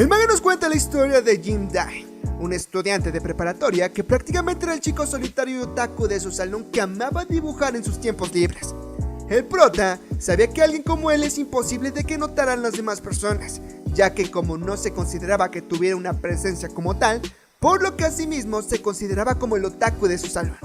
El manga nos cuenta la historia de Jin Dai, un estudiante de preparatoria que prácticamente era el chico solitario y otaku de su salón que amaba dibujar en sus tiempos libres. El prota sabía que alguien como él es imposible de que notaran las demás personas, ya que como no se consideraba que tuviera una presencia como tal, por lo que asimismo se consideraba como el otaku de su salón,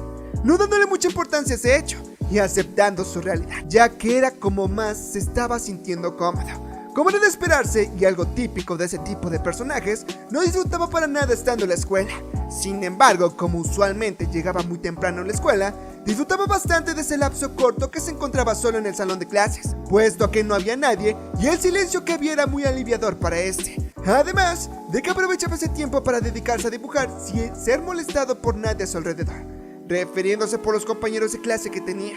no dándole mucha importancia a ese hecho y aceptando su realidad, ya que era como más se estaba sintiendo cómodo. Como era de esperarse y algo típico de ese tipo de personajes, no disfrutaba para nada estando en la escuela. Sin embargo, como usualmente llegaba muy temprano en la escuela, disfrutaba bastante de ese lapso corto que se encontraba solo en el salón de clases, puesto que no había nadie y el silencio que había era muy aliviador para este. Además de que aprovechaba ese tiempo para dedicarse a dibujar sin ser molestado por nadie a su alrededor, refiriéndose por los compañeros de clase que tenía.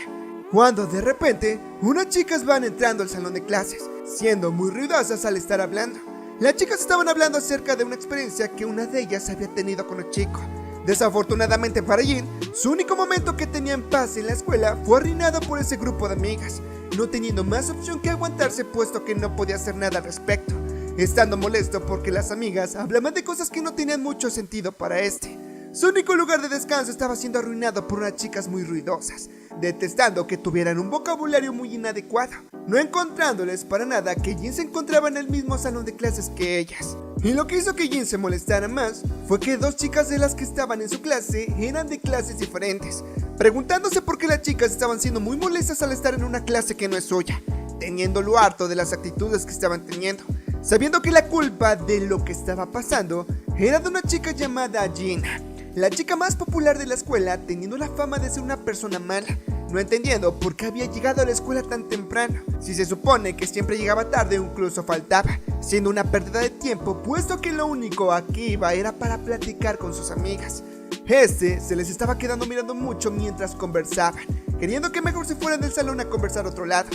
Cuando de repente, unas chicas van entrando al salón de clases, siendo muy ruidosas al estar hablando. Las chicas estaban hablando acerca de una experiencia que una de ellas había tenido con un chico. Desafortunadamente para Jin, su único momento que tenía en paz en la escuela fue arruinado por ese grupo de amigas, no teniendo más opción que aguantarse puesto que no podía hacer nada al respecto, estando molesto porque las amigas hablaban de cosas que no tenían mucho sentido para este. Su único lugar de descanso estaba siendo arruinado por unas chicas muy ruidosas, detestando que tuvieran un vocabulario muy inadecuado, no encontrándoles para nada que Jin se encontraba en el mismo salón de clases que ellas. Y lo que hizo que Jin se molestara más fue que dos chicas de las que estaban en su clase eran de clases diferentes, preguntándose por qué las chicas estaban siendo muy molestas al estar en una clase que no es suya, teniéndolo harto de las actitudes que estaban teniendo, sabiendo que la culpa de lo que estaba pasando era de una chica llamada Gina, la chica más popular de la escuela, teniendo la fama de ser una persona mala, no entendiendo por qué había llegado a la escuela tan temprano, si se supone que siempre llegaba tarde o incluso faltaba, siendo una pérdida de tiempo, puesto que lo único a que iba era para platicar con sus amigas. Se les estaba quedando mirando mucho mientras conversaban, queriendo que mejor se fueran del salón a conversar a otro lado.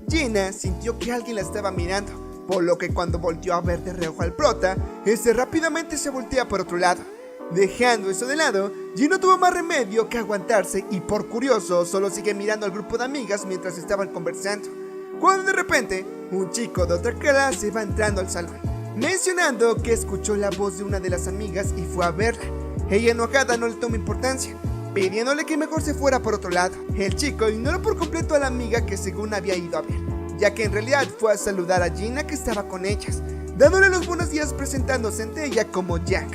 Gina sintió que alguien la estaba mirando, por lo que cuando volteó a ver de reojo al prota, rápidamente se voltea por otro lado. Dejando eso de lado, Jin no tuvo más remedio que aguantarse y por curioso solo sigue mirando al grupo de amigas mientras estaban conversando, cuando de repente un chico de otra clase va entrando al salón, mencionando que escuchó la voz de una de las amigas y fue a verla. Ella enojada no le toma importancia, pidiéndole que mejor se fuera por otro lado. El chico ignoró por completo a la amiga que según había ido a ver, ya que en realidad fue a saludar a Gina que estaba con ellas, dándole los buenos días presentándose ante ella como Jack.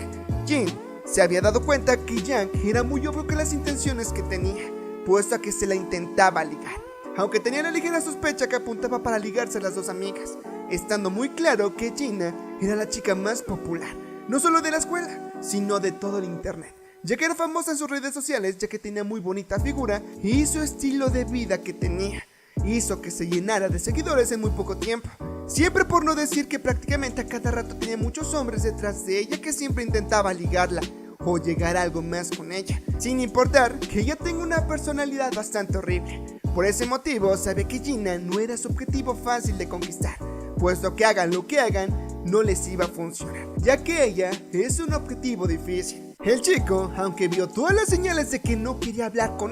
Jin se había dado cuenta que Yang era muy obvio que las intenciones que tenía, puesto a que se la intentaba ligar, aunque tenía la ligera sospecha que apuntaba para ligarse a las dos amigas, estando muy claro que Gina era la chica más popular, no solo de la escuela, sino de todo el internet, ya que era famosa en sus redes sociales, ya que tenía muy bonita figura y su estilo de vida que tenía hizo que se llenara de seguidores en muy poco tiempo. Siempre por no decir que prácticamente a cada rato tenía muchos hombres detrás de ella que siempre intentaba ligarla o llegar a algo más con ella, sin importar que ella tenga una personalidad bastante horrible. Por ese motivo sabe que Gina no era su objetivo fácil de conquistar, puesto que hagan lo que hagan no les iba a funcionar, ya que ella es un objetivo difícil. El chico, aunque vio todas las señales de que no quería hablar con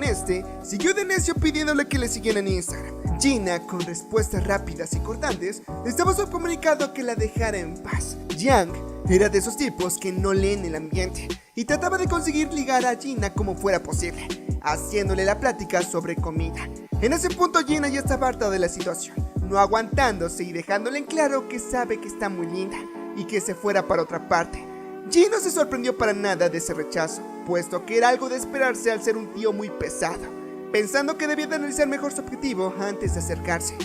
siguió de necio pidiéndole que le siguiera en Instagram. Gina, con respuestas rápidas y cortantes, estaba subcomunicado que la dejara en paz. Yang era de esos tipos que no leen el ambiente y trataba de conseguir ligar a Gina como fuera posible, haciéndole la plática sobre comida. En ese punto Gina ya estaba harta de la situación, no aguantándose y dejándole en claro que sabe que está muy linda y que se fuera para otra parte. Jin no se sorprendió para nada de ese rechazo, puesto que era algo de esperarse al ser un tío muy pesado, pensando que debía de analizar mejor su objetivo antes de acercarse.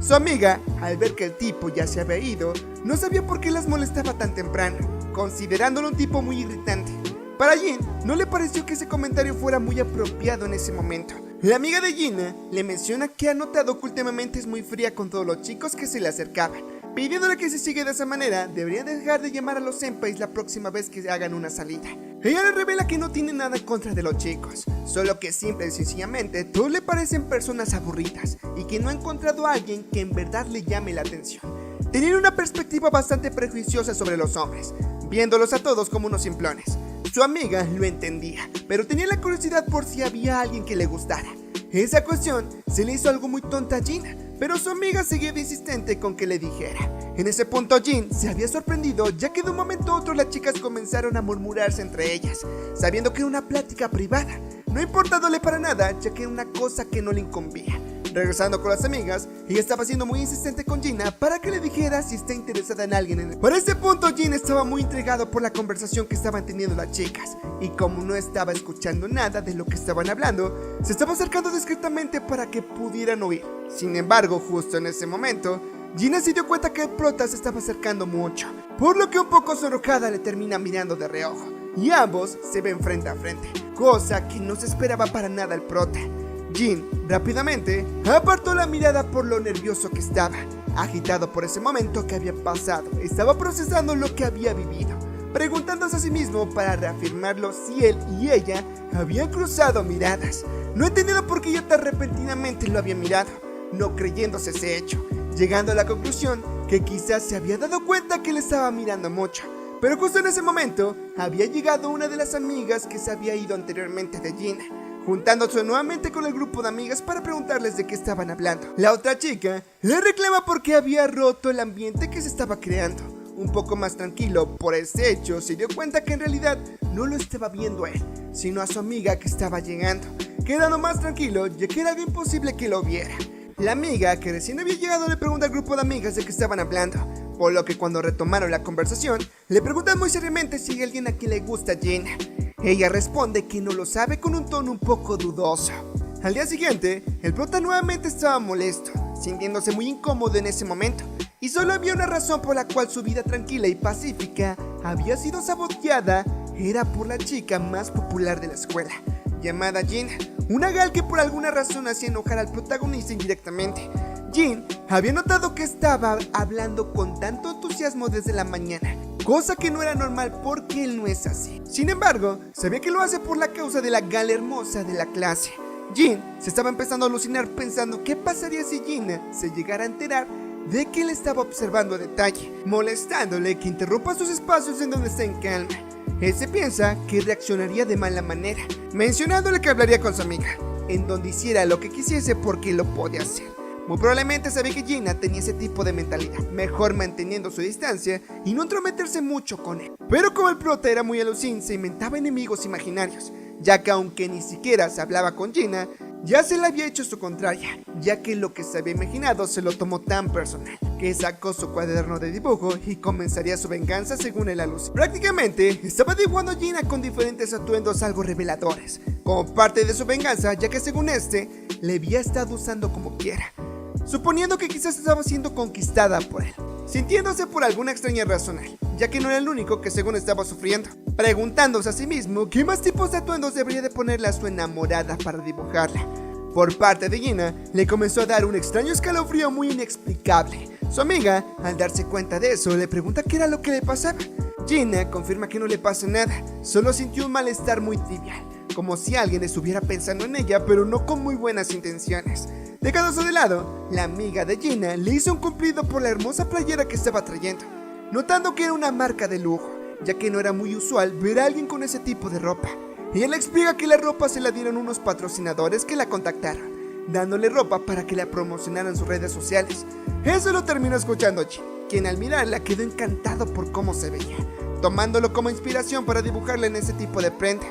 Su amiga, al ver que el tipo ya se había ido, no sabía por qué las molestaba tan temprano, considerándolo un tipo muy irritante. Para Jin, no le pareció que ese comentario fuera muy apropiado en ese momento. La amiga de Gina le menciona que ha notado que últimamente es muy fría con todos los chicos que se le acercaban, pidiéndole que si sigue de esa manera, debería dejar de llamar a los senpais la próxima vez que hagan una salida. Ella le revela que no tiene nada en contra de los chicos, solo que simple y sencillamente todos le parecen personas aburridas y que no ha encontrado a alguien que en verdad le llame la atención. Tenía una perspectiva bastante prejuiciosa sobre los hombres, viéndolos a todos como unos simplones. Su amiga lo entendía, pero tenía la curiosidad por si había alguien que le gustara. Esa cuestión se le hizo algo muy tonta a Gina, pero su amiga seguía insistente con que le dijera. En ese punto Jin se había sorprendido, ya que de un momento a otro las chicas comenzaron a murmurarse entre ellas, sabiendo que era una plática privada, no importándole para nada, ya que era una cosa que no le incumbía. Regresando con las amigas, ella estaba siendo muy insistente con Gina para que le dijera si está interesada en alguien. Por este punto Jin estaba muy intrigado por la conversación que estaban teniendo las chicas, y como no estaba escuchando nada de lo que estaban hablando, se estaba acercando discretamente para que pudieran oír. Sin embargo, justo en ese momento, Gina se dio cuenta que el prota se estaba acercando mucho, por lo que un poco sonrojada le termina mirando de reojo, y ambos se ven frente a frente, cosa que no se esperaba para nada el prota. Jin rápidamente apartó la mirada por lo nervioso que estaba, agitado por ese momento que había pasado. Estaba procesando lo que había vivido, preguntándose a sí mismo para reafirmarlo si él y ella habían cruzado miradas. No entendiendo por qué ella tan repentinamente lo había mirado, no creyéndose ese hecho, llegando a la conclusión que quizás se había dado cuenta que le estaba mirando mucho. Pero justo en ese momento había llegado una de las amigas que se había ido anteriormente de Gina, juntándose nuevamente con el grupo de amigas para preguntarles de qué estaban hablando. La otra chica le reclama porque había roto el ambiente que se estaba creando. Un poco más tranquilo por ese hecho, se dio cuenta que en realidad no lo estaba viendo a él, sino a su amiga que estaba llegando, quedando más tranquilo ya que era algo imposible que lo viera. La amiga que recién había llegado le pregunta al grupo de amigas de qué estaban hablando, por lo que cuando retomaron la conversación, le preguntan muy seriamente si hay alguien a quien le gusta Gina. Ella responde que no lo sabe con un tono un poco dudoso. Al día siguiente, el prota nuevamente estaba molesto, sintiéndose muy incómodo en ese momento, y solo había una razón por la cual su vida tranquila y pacífica había sido saboteada. Era por la chica más popular de la escuela, llamada Gina, una gal que por alguna razón hacía enojar al protagonista indirectamente. Jin había notado que estaba hablando con tanto entusiasmo desde la mañana, cosa que no era normal porque él no es así. Sin embargo, sabía que lo hace por la causa de la gal hermosa de la clase. Jin se estaba empezando a alucinar pensando qué pasaría si Gina se llegara a enterar de que él estaba observando a detalle, molestándole que interrumpa sus espacios en donde está en calma. Él se piensa que reaccionaría de mala manera, mencionándole que hablaría con su amiga, en donde hiciera lo que quisiese porque lo podía hacer. Muy probablemente sabía que Gina tenía ese tipo de mentalidad, mejor manteniendo su distancia y no entrometerse mucho con él. Pero como el prota era muy alucin, se inventaba enemigos imaginarios, ya que aunque ni siquiera se hablaba con Gina, ya se le había hecho su contraria, ya que lo que se había imaginado se lo tomó tan personal, que sacó su cuaderno de dibujo y comenzaría su venganza según el alucin. Prácticamente estaba dibujando a Gina con diferentes atuendos algo reveladores, como parte de su venganza, ya que según le había estado usando como quiera, suponiendo que quizás estaba siendo conquistada por él, sintiéndose por alguna extraña razón, ya que no era el único que según estaba sufriendo, preguntándose a sí mismo qué más tipos de atuendos debería de ponerle a su enamorada para dibujarla. Por parte de Gina, le comenzó a dar un extraño escalofrío muy inexplicable. Su amiga, al darse cuenta de eso, le pregunta qué era lo que le pasaba. Gina confirma que no le pasa nada, solo sintió un malestar muy trivial, como si alguien estuviera pensando en ella, pero no con muy buenas intenciones. Dejándose de lado, la amiga de Gina le hizo un cumplido por la hermosa playera que estaba trayendo, notando que era una marca de lujo, ya que no era muy usual ver a alguien con ese tipo de ropa. Ella le explica que la ropa se la dieron unos patrocinadores que la contactaron, dándole ropa para que la promocionaran en sus redes sociales. Eso lo terminó escuchando Jin, quien al mirarla quedó encantado por cómo se veía, tomándolo como inspiración para dibujarla en ese tipo de prenda.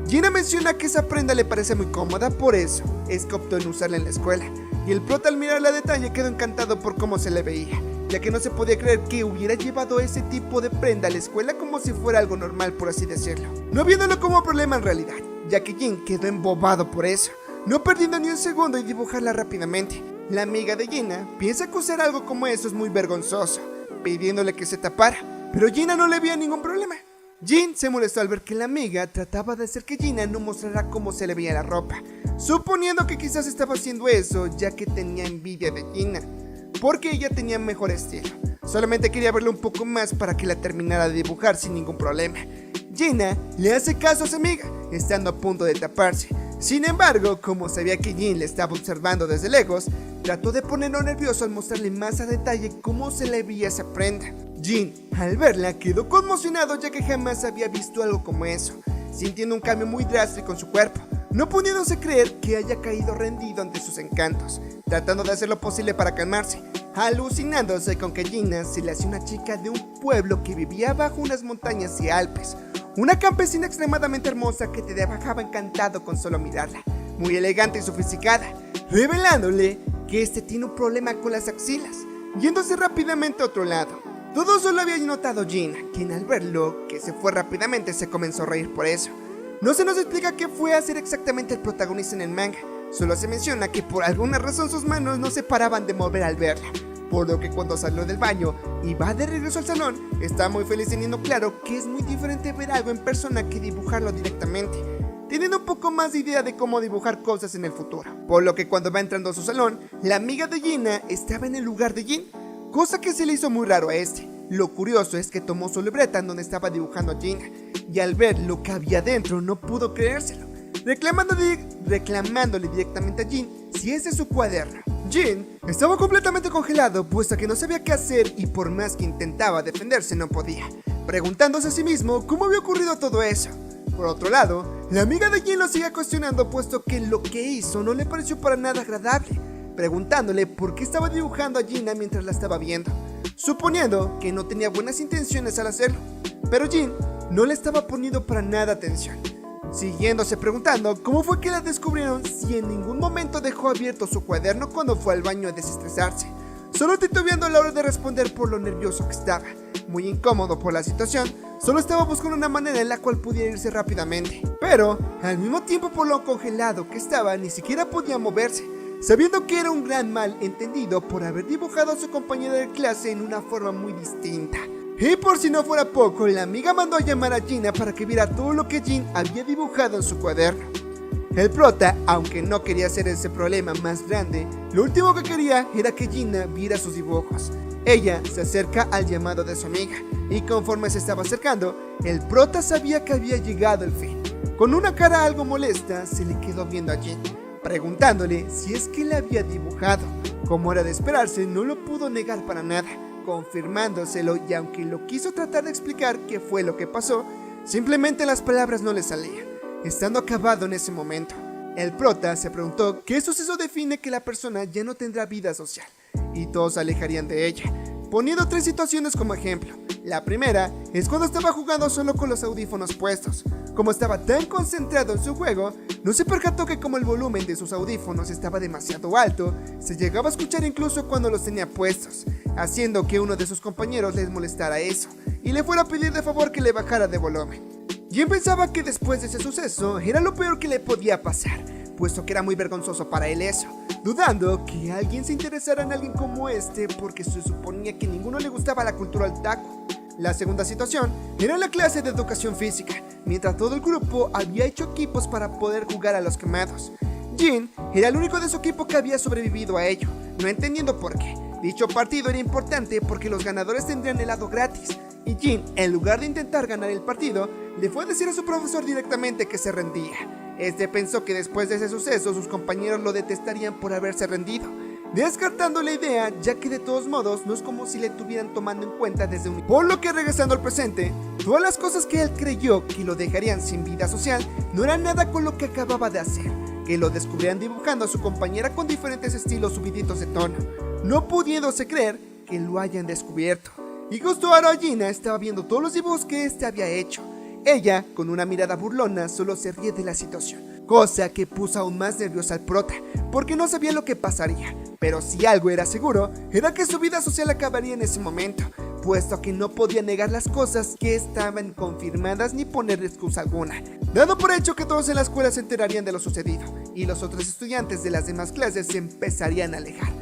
Gina menciona que esa prenda le parece muy cómoda, por eso es que optó en usarla en la escuela, y el prota al mirarla a detalle quedó encantado por cómo se le veía, ya que no se podía creer que hubiera llevado ese tipo de prenda a la escuela como si fuera algo normal, por así decirlo, no viéndolo como problema en realidad, ya que Jin quedó embobado por eso, no perdiendo ni un segundo y dibujarla rápidamente. La amiga de Gina piensa que usar algo como eso es muy vergonzoso, pidiéndole que se tapara, pero Gina no le veía ningún problema. Jin se molestó al ver que la amiga trataba de hacer que Gina no mostrara cómo se le veía la ropa, suponiendo que quizás estaba haciendo eso ya que tenía envidia de Gina, porque ella tenía mejor estilo. Solamente quería verlo un poco más para que la terminara de dibujar sin ningún problema. Gina le hace caso a su amiga, estando a punto de taparse. Sin embargo, como sabía que Jin le estaba observando desde lejos, trató de ponerlo nervioso al mostrarle más a detalle cómo se le veía esa prenda. Jin, al verla, quedó conmocionado ya que jamás había visto algo como eso, sintiendo un cambio muy drástico en su cuerpo, no pudiéndose creer que haya caído rendido ante sus encantos. tratando de hacer lo posible para calmarse, alucinándose con que Gina se le hacía una chica de un pueblo que vivía bajo unas montañas y Alpes, una campesina extremadamente hermosa que te dejaba encantado con solo mirarla, muy elegante y sofisticada, revelándole que este tiene un problema con las axilas, yéndose rápidamente a otro lado. Todo solo había notado Gina, quien al verlo, que se fue rápidamente, se comenzó a reír por eso. No se nos explica qué fue a hacer exactamente el protagonista en el manga, solo se menciona que por alguna razón sus manos no se paraban de mover al verla, por lo que cuando salió del baño y va de regreso al salón, está muy feliz teniendo claro que es muy diferente ver algo en persona que dibujarlo directamente, teniendo un poco más de idea de cómo dibujar cosas en el futuro, por lo que cuando va entrando a su salón, la amiga de Gina estaba en el lugar de Jin, cosa que se le hizo muy raro a este. Lo curioso es que tomó su libreta en donde estaba dibujando a Gina, y al ver lo que había dentro no pudo creérselo, reclamándole directamente a Jin si ese es su cuaderno. Jin estaba completamente congelado, puesto que no sabía qué hacer y por más que intentaba defenderse no podía, preguntándose a sí mismo cómo había ocurrido todo eso. Por otro lado, la amiga de Jin lo sigue cuestionando, puesto que lo que hizo no le pareció para nada agradable, preguntándole por qué estaba dibujando a Gina mientras la estaba viendo, suponiendo que no tenía buenas intenciones al hacerlo, pero Jin no le estaba poniendo para nada atención, siguiéndose preguntando cómo fue que la descubrieron si en ningún momento dejó abierto su cuaderno cuando fue al baño a desestresarse, solo titubeando a la hora de responder por lo nervioso que estaba, muy incómodo por la situación, solo estaba buscando una manera en la cual pudiera irse rápidamente, pero al mismo tiempo por lo congelado que estaba ni siquiera podía moverse, sabiendo que era un gran mal entendido por haber dibujado a su compañera de clase en una forma muy distinta. Y por si no fuera poco, la amiga mandó a llamar a Gina para que viera todo lo que Jin había dibujado en su cuaderno. El prota, aunque no quería hacer ese problema más grande, lo último que quería era que Gina viera sus dibujos. Ella se acerca al llamado de su amiga, y conforme se estaba acercando, el prota sabía que había llegado el fin. Con una cara algo molesta, se le quedó viendo a Jin, preguntándole si es que la había dibujado. Como era de esperarse, no lo pudo negar para nada, confirmándoselo, y aunque lo quiso tratar de explicar qué fue lo que pasó, simplemente las palabras no le salían, estando acabado en ese momento. El prota se preguntó qué suceso define que la persona ya no tendrá vida social, y todos se alejarían de ella, poniendo 3 situaciones como ejemplo. La primera es cuando estaba jugando solo con los audífonos puestos. Como estaba tan concentrado en su juego, no se percató que como el volumen de sus audífonos estaba demasiado alto, se llegaba a escuchar incluso cuando los tenía puestos, haciendo que uno de sus compañeros les molestara eso, y le fuera a pedir de favor que le bajara de volumen. Jin pensaba que después de ese suceso era lo peor que le podía pasar, puesto que era muy vergonzoso para él eso, dudando que alguien se interesara en alguien como este porque se suponía que ninguno le gustaba la cultura otaku. La segunda situación era la clase de educación física, mientras todo el grupo había hecho equipos para poder jugar a los quemados. Jin era el único de su equipo que había sobrevivido a ello, no entendiendo por qué. Dicho partido era importante porque los ganadores tendrían helado gratis, y Jin, en lugar de intentar ganar el partido, le fue a decir a su profesor directamente que se rendía. Este pensó que después de ese suceso sus compañeros lo detestarían por haberse rendido, descartando la idea, ya que de todos modos no es como si le estuvieran tomando en cuenta desde un... Por lo que regresando al presente, todas las cosas que él creyó que lo dejarían sin vida social no eran nada con lo que acababa de hacer, que lo descubrían dibujando a su compañera con diferentes estilos subiditos de tono, no pudiéndose creer que lo hayan descubierto. Y justo ahora Gina estaba viendo todos los dibujos que este había hecho. Ella, con una mirada burlona, solo se ríe de la situación, cosa que puso aún más nerviosa al prota, porque no sabía lo que pasaría, pero si algo era seguro, era que su vida social acabaría en ese momento, puesto que no podía negar las cosas que estaban confirmadas ni poner excusa alguna, dando por hecho que todos en la escuela se enterarían de lo sucedido, y los otros estudiantes de las demás clases se empezarían a alejar,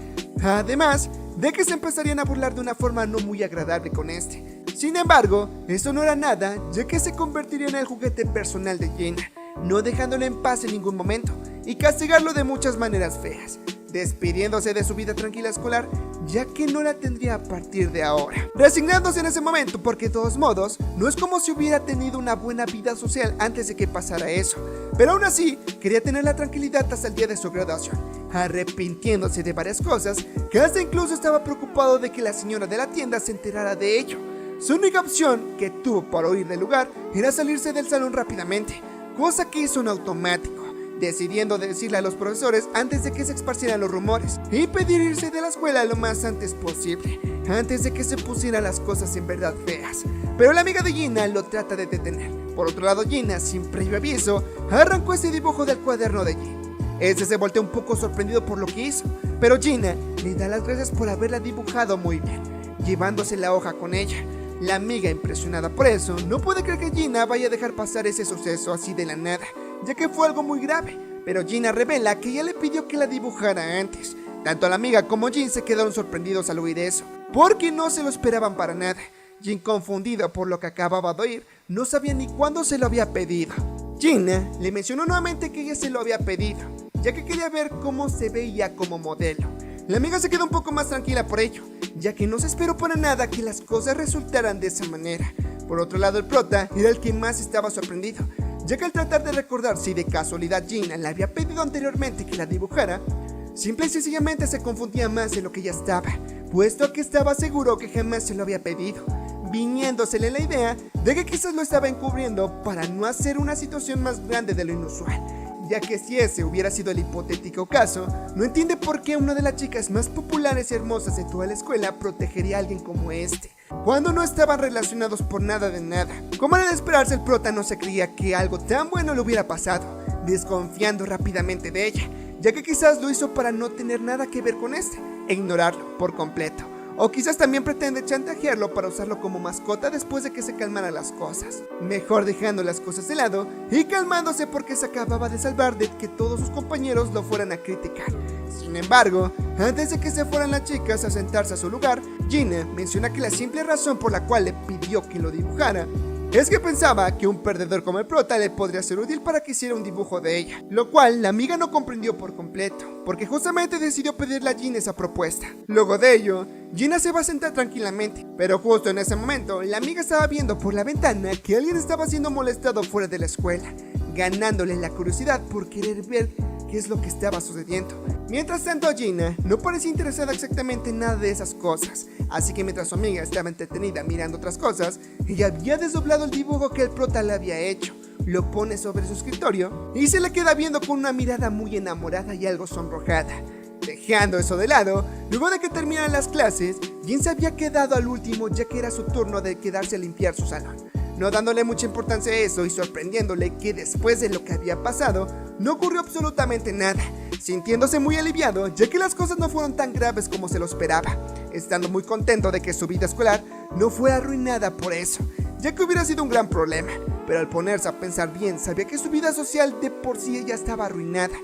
además de que se empezarían a burlar de una forma no muy agradable con este. Sin embargo, eso no era nada, ya que se convertiría en el juguete personal de Gina, no dejándole en paz en ningún momento, y castigarlo de muchas maneras feas, despidiéndose de su vida tranquila escolar, ya que no la tendría a partir de ahora, resignándose en ese momento porque de todos modos, no es como si hubiera tenido una buena vida social antes de que pasara eso, pero aún así, quería tener la tranquilidad hasta el día de su graduación, arrepintiéndose de varias cosas, que hasta incluso estaba preocupado de que la señora de la tienda se enterara de ello. Su única opción que tuvo para huir del lugar era salirse del salón rápidamente, cosa que hizo en automático, decidiendo decirle a los profesores antes de que se esparcieran los rumores y pedir irse de la escuela lo más antes posible, antes de que se pusieran las cosas en verdad feas. Pero la amiga de Gina lo trata de detener. Por otro lado, Gina, sin previo aviso, arrancó ese dibujo del cuaderno de Jin. Este se volteó un poco sorprendido por lo que hizo, pero Gina le da las gracias por haberla dibujado muy bien, llevándose la hoja con ella. La amiga, impresionada por eso, no puede creer que Gina vaya a dejar pasar ese suceso así de la nada, ya que fue algo muy grave. Pero Gina revela que ella le pidió que la dibujara antes. Tanto la amiga como Jin se quedaron sorprendidos al oír eso, porque no se lo esperaban para nada. Jin, confundido por lo que acababa de oír, no sabía ni cuándo se lo había pedido. Gina le mencionó nuevamente que ella se lo había pedido, ya que quería ver cómo se veía como modelo. La amiga se quedó un poco más tranquila por ello, ya que no se esperó para nada que las cosas resultaran de esa manera. Por otro lado, el prota era el que más estaba sorprendido, ya que al tratar de recordar si de casualidad Gina le había pedido anteriormente que la dibujara, simple y sencillamente se confundía más de lo que ya estaba, puesto que estaba seguro que jamás se lo había pedido, viniéndosele la idea de que quizás lo estaba encubriendo para no hacer una situación más grande de lo inusual, ya que si ese hubiera sido el hipotético caso, no entiende por qué una de las chicas más populares y hermosas de toda la escuela protegería a alguien como este, cuando no estaban relacionados por nada de nada. Como era de esperarse, el prota no se creía que algo tan bueno le hubiera pasado, desconfiando rápidamente de ella, ya que quizás lo hizo para no tener nada que ver con este, e ignorarlo por completo. O quizás también pretende chantajearlo para usarlo como mascota después de que se calmaran las cosas. Mejor dejando las cosas de lado y calmándose porque se acababa de salvar de que todos sus compañeros lo fueran a criticar. Sin embargo, antes de que se fueran las chicas a sentarse a su lugar, Gina menciona que la simple razón por la cual le pidió que lo dibujara es que pensaba que un perdedor como el prota le podría ser útil para que hiciera un dibujo de ella, lo cual la amiga no comprendió por completo, porque justamente decidió pedirle a Gina esa propuesta. Luego de ello, Gina se va a sentar tranquilamente, pero justo en ese momento, la amiga estaba viendo por la ventana que alguien estaba siendo molestado fuera de la escuela, ganándole la curiosidad por querer ver qué es lo que estaba sucediendo. Mientras tanto, Gina no parecía interesada exactamente en nada de esas cosas, así que mientras su amiga estaba entretenida mirando otras cosas, ella había desdoblado el dibujo que el prota le había hecho, lo pone sobre su escritorio y se le queda viendo con una mirada muy enamorada y algo sonrojada. Dejando eso de lado, luego de que terminaran las clases, Jin se había quedado al último ya que era su turno de quedarse a limpiar su salón, no dándole mucha importancia a eso y sorprendiéndole que después de lo que había pasado, no ocurrió absolutamente nada, sintiéndose muy aliviado ya que las cosas no fueron tan graves como se lo esperaba, estando muy contento de que su vida escolar no fuera arruinada por eso, ya que hubiera sido un gran problema, pero al ponerse a pensar bien sabía que su vida social de por sí ya estaba arruinada,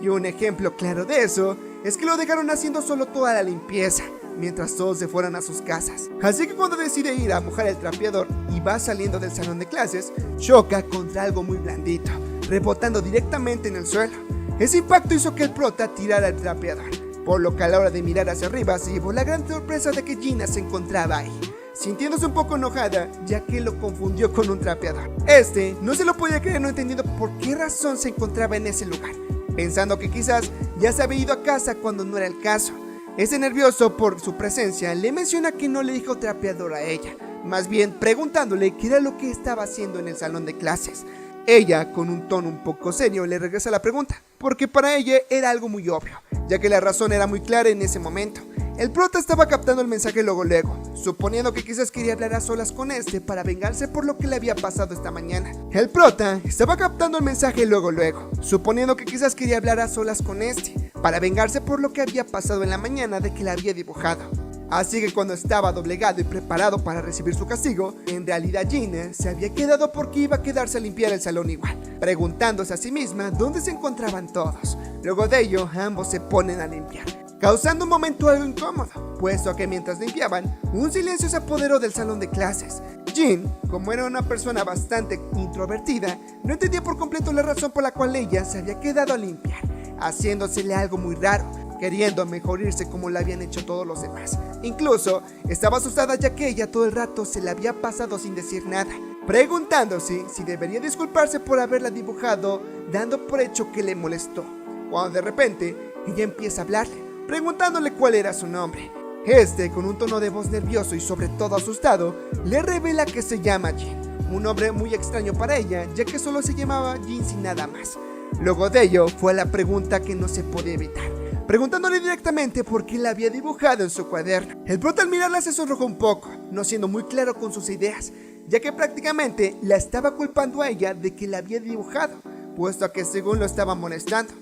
y un ejemplo claro de eso es que lo dejaron haciendo solo toda la limpieza, mientras todos se fueran a sus casas. Así que cuando decide ir a mojar el trapeador y va saliendo del salón de clases, choca contra algo muy blandito, rebotando directamente en el suelo. Ese impacto hizo que el prota tirara el trapeador, por lo que a la hora de mirar hacia arriba se llevó la gran sorpresa de que Gina se encontraba ahí, sintiéndose un poco enojada ya que lo confundió con un trapeador. Este no se lo podía creer, no entendiendo por qué razón se encontraba en ese lugar, pensando que quizás ya se había ido a casa cuando no era el caso. Ese nervioso por su presencia le menciona que no le dijo trapeador a ella, más bien preguntándole qué era lo que estaba haciendo en el salón de clases. Ella, con un tono un poco serio, le regresa la pregunta, porque para ella era algo muy obvio, ya que la razón era muy clara en ese momento. El prota estaba captando el mensaje luego, suponiendo que quizás quería hablar a solas con este para vengarse por lo que le había pasado esta mañana. El prota estaba captando el mensaje luego, suponiendo que quizás quería hablar a solas con este para vengarse por lo que había pasado en la mañana de que la había dibujado. Así que cuando estaba doblegado y preparado para recibir su castigo, en realidad Gina se había quedado porque iba a quedarse a limpiar el salón igual, preguntándose a sí misma dónde se encontraban todos. Luego de ello, ambos se ponen a limpiar, causando un momento algo incómodo, puesto que mientras limpiaban, un silencio se apoderó del salón de clases. Jin, como era una persona bastante introvertida, no entendía por completo la razón por la cual ella se había quedado a limpiar, haciéndosele algo muy raro, queriendo mejor irse como lo habían hecho todos los demás. Incluso estaba asustada ya que ella todo el rato se la había pasado sin decir nada, preguntándose si debería disculparse por haberla dibujado, dando por hecho que le molestó, cuando de repente ella empieza a hablarle, preguntándole cuál era su nombre. Este, con un tono de voz nervioso y sobre todo asustado, le revela que se llama Jin, un nombre muy extraño para ella, ya que solo se llamaba Jin sin nada más. Luego de ello fue la pregunta que no se podía evitar, preguntándole directamente por qué la había dibujado en su cuaderno. El prota al mirarla se sonrojó un poco, no siendo muy claro con sus ideas, ya que prácticamente la estaba culpando a ella de que la había dibujado, puesto que según lo estaba molestando,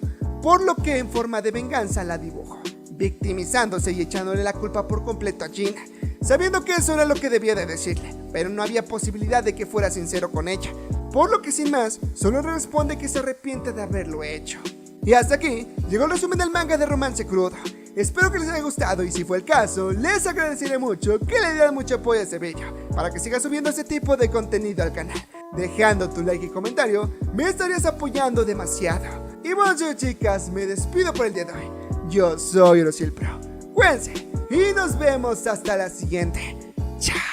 por lo que en forma de venganza la dibujó, victimizándose y echándole la culpa por completo a Gina, sabiendo que eso era lo que debía de decirle, pero no había posibilidad de que fuera sincero con ella, por lo que sin más, solo responde que se arrepiente de haberlo hecho. Y hasta aquí llegó el resumen del manga de Romance Crudo. Espero que les haya gustado y si fue el caso, les agradeceré mucho que le dieran mucho apoyo a este video para que siga subiendo este tipo de contenido al canal. Dejando tu like y comentario, me estarías apoyando demasiado. Y bueno chicas, me despido por el día de hoy. Yo soy Orosil Pro. Cuídense y nos vemos hasta la siguiente. Chao.